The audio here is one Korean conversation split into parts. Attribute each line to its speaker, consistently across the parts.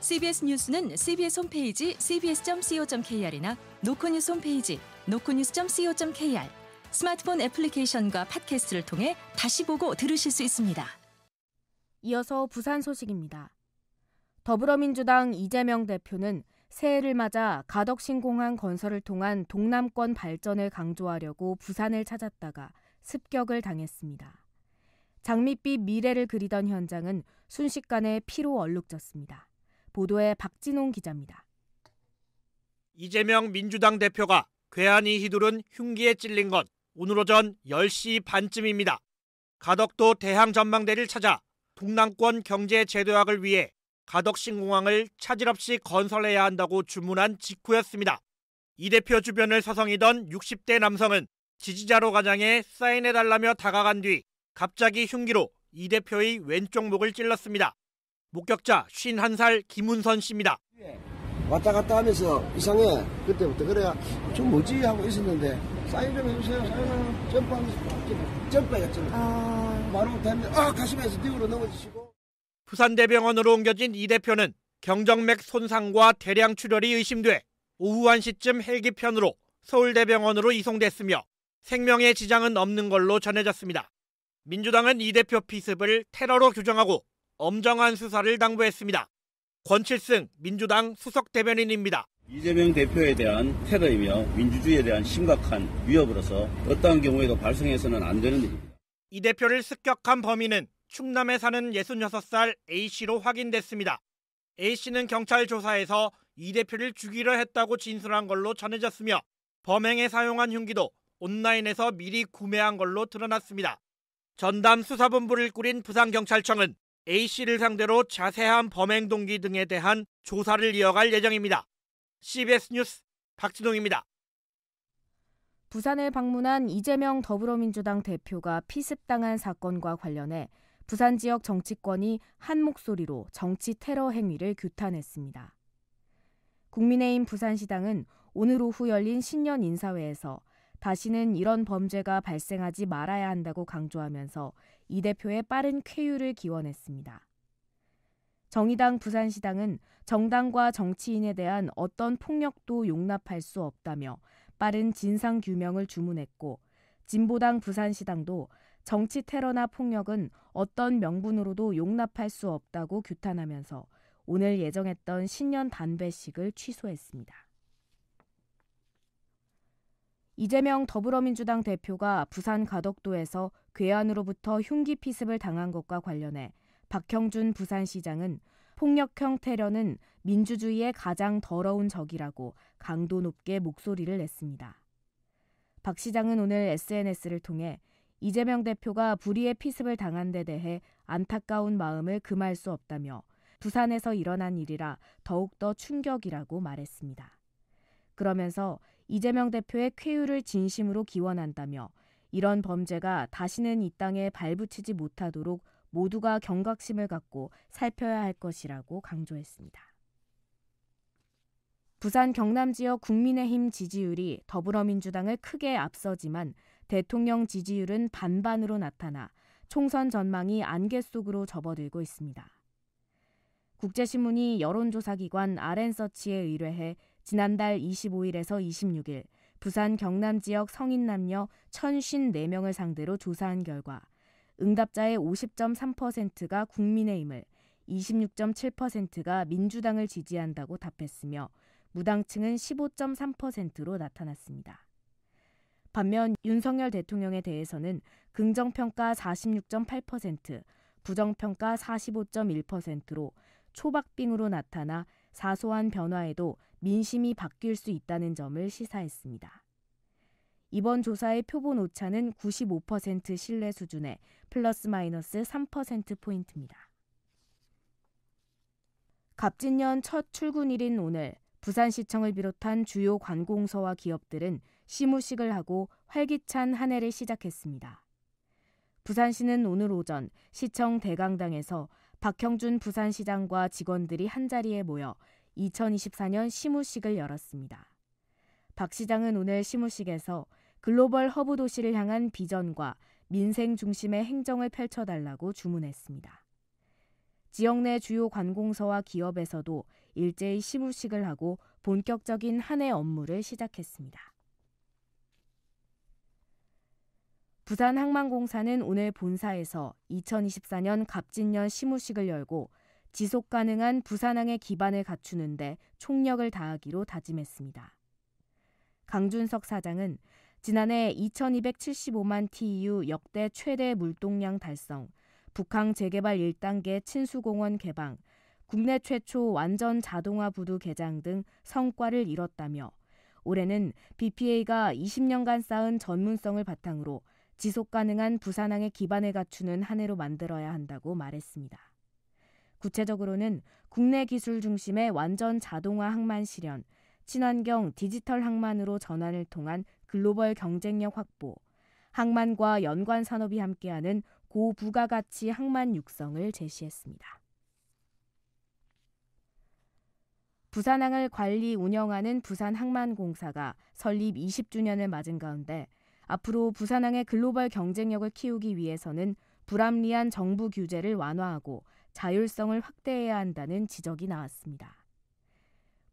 Speaker 1: CBS 뉴스는 CBS 홈페이지 cbs.co.kr이나 노코뉴스 홈페이지 노코뉴스.co.kr, 스마트폰 애플리케이션과 팟캐스트를 통해 다시 보고 들으실 수 있습니다.
Speaker 2: 이어서 부산 소식입니다. 더불어민주당 이재명 대표는 새해를 맞아 가덕신공항 건설을 통한 동남권 발전을 강조하려고 부산을 찾았다가 습격을 당했습니다. 장밋빛 미래를 그리던 현장은 순식간에 피로 얼룩졌습니다. 보도에 박진홍 기자입니다.
Speaker 3: 이재명 민주당 대표가 괴한이 휘두른 흉기에 찔린 건 오늘 오전 10시 반쯤입니다. 가덕도 대항전망대를 찾아 동남권 경제 제도약을 위해 가덕신공항을 차질 없이 건설해야 한다고 주문한 직후였습니다. 이 대표 주변을 서성이던 60대 남성은 지지자로 가장해 사인해달라며 다가간 뒤 갑자기 흉기로 이 대표의 왼쪽 목을 찔렀습니다. 목격자 51살 김운선 씨입니다.
Speaker 4: 왔다 갔다 하면서 이상해. 그때부터 그래야 좀 뭐지 하고 있었는데 사인 좀 해주세요. 사인은 점프했잖아요. 바로 되면 가슴에서 뒤로 넘어지시고.
Speaker 3: 부산대병원으로 옮겨진 이 대표는 경정맥 손상과 대량 출혈이 의심돼 오후 1시쯤 헬기편으로 서울대병원으로 이송됐으며 생명에 지장은 없는 걸로 전해졌습니다. 민주당은 이 대표 피습을 테러로 규정하고 엄정한 수사를 당부했습니다. 권칠승 민주당 수석대변인입니다.
Speaker 5: 이재명 대표에 대한 테러이며 민주주의에 대한 심각한 위협으로서 어떠한 경우에도 발생해서는 안 되는 일입니다.
Speaker 3: 이 대표를 습격한 범인은 충남에 사는 66살 A씨로 확인됐습니다. A씨는 경찰 조사에서 이 대표를 죽이려 했다고 진술한 걸로 전해졌으며 범행에 사용한 흉기도 온라인에서 미리 구매한 걸로 드러났습니다. 전담 수사본부를 꾸린 부산경찰청은 A씨를 상대로 자세한 범행 동기 등에 대한 조사를 이어갈 예정입니다. CBS 뉴스 박진홍입니다.
Speaker 2: 부산을 방문한 이재명 더불어민주당 대표가 피습당한 사건과 관련해 부산 지역 정치권이 한 목소리로 정치 테러 행위를 규탄했습니다. 국민의힘 부산시당은 오늘 오후 열린 신년 인사회에서 다시는 이런 범죄가 발생하지 말아야 한다고 강조하면서 이 대표의 빠른 쾌유를 기원했습니다. 정의당 부산시당은 정당과 정치인에 대한 어떤 폭력도 용납할 수 없다며 빠른 진상규명을 주문했고, 진보당 부산시당도 정치 테러나 폭력은 어떤 명분으로도 용납할 수 없다고 규탄하면서 오늘 예정했던 신년 단배식을 취소했습니다. 이재명 더불어민주당 대표가 부산 가덕도에서 괴한으로부터 흉기 피습을 당한 것과 관련해 박형준 부산시장은 폭력형 테러는 민주주의의 가장 더러운 적이라고 강도 높게 목소리를 냈습니다. 박 시장은 오늘 SNS를 통해 이재명 대표가 불의의 피습을 당한 데 대해 안타까운 마음을 금할 수 없다며 부산에서 일어난 일이라 더욱더 충격이라고 말했습니다. 그러면서 이재명 대표의 쾌유를 진심으로 기원한다며 이런 범죄가 다시는 이 땅에 발붙이지 못하도록 모두가 경각심을 갖고 살펴야 할 것이라고 강조했습니다. 부산 경남 지역 국민의힘 지지율이 더불어민주당을 크게 앞서지만 대통령 지지율은 반반으로 나타나 총선 전망이 안개 속으로 접어들고 있습니다. 국제신문이 여론조사기관 RN서치에 의뢰해 지난달 25일에서 26일 부산 경남 지역 성인 남녀 1,054명을 상대로 조사한 결과 응답자의 50.3%가 국민의힘을, 26.7%가 민주당을 지지한다고 답했으며 무당층은 15.3%로 나타났습니다. 반면 윤석열 대통령에 대해서는 긍정평가 46.8%, 부정평가 45.1%로 초박빙으로 나타나 사소한 변화에도 민심이 바뀔 수 있다는 점을 시사했습니다. 이번 조사의 표본 오차는 95% 신뢰 수준의 플러스 마이너스 3%포인트입니다. 갑진년 첫 출근일인 오늘 부산시청을 비롯한 주요 관공서와 기업들은 시무식을 하고 활기찬 한 해를 시작했습니다. 부산시는 오늘 오전 시청 대강당에서 박형준 부산시장과 직원들이 한자리에 모여 2024년 시무식을 열었습니다. 박 시장은 오늘 시무식에서 글로벌 허브 도시를 향한 비전과 민생 중심의 행정을 펼쳐달라고 주문했습니다. 지역 내 주요 관공서와 기업에서도 일제히 시무식을 하고 본격적인 한 해 업무를 시작했습니다. 부산항만공사는 오늘 본사에서 2024년 갑진년 시무식을 열고 지속 가능한 부산항의 기반을 갖추는 데 총력을 다하기로 다짐했습니다. 강준석 사장은 지난해 2275만 TEU 역대 최대 물동량 달성, 북항 재개발 1단계 친수공원 개방, 국내 최초 완전 자동화 부두 개장 등 성과를 이뤘다며 올해는 BPA가 20년간 쌓은 전문성을 바탕으로 지속 가능한 부산항의 기반을 갖추는 한 해로 만들어야 한다고 말했습니다. 구체적으로는 국내 기술 중심의 완전 자동화 항만 실현, 친환경 디지털 항만으로 전환을 통한 글로벌 경쟁력 확보, 항만과 연관 산업이 함께하는 고부가가치 항만 육성을 제시했습니다. 부산항을 관리 운영하는 부산항만공사가 설립 20주년을 맞은 가운데 앞으로 부산항의 글로벌 경쟁력을 키우기 위해서는 불합리한 정부 규제를 완화하고 자율성을 확대해야 한다는 지적이 나왔습니다.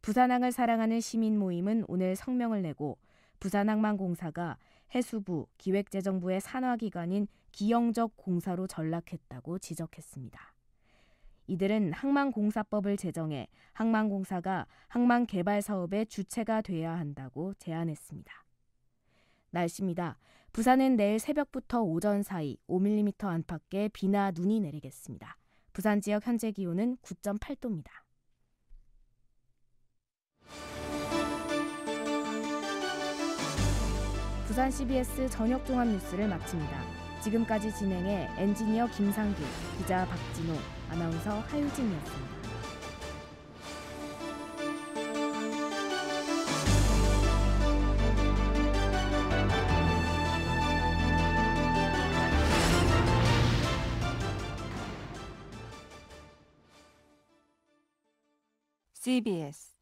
Speaker 2: 부산항을 사랑하는 시민 모임은 오늘 성명을 내고 부산항만공사가 해수부, 기획재정부의 산하기관인 기형적 공사로 전락했다고 지적했습니다. 이들은 항만공사법을 제정해 항만공사가 항만 개발 사업의 주체가 돼야 한다고 제안했습니다. 날씨입니다. 부산은 내일 새벽부터 오전 사이 5mm 안팎의 비나 눈이 내리겠습니다. 부산 지역 현재 기온은 9.8도입니다. 부산 CBS 저녁 종합 뉴스를 마칩니다. 지금까지 진행해 엔지니어 김상길, 기자 박진호, 아나운서 하유진이었습니다.
Speaker 1: CBS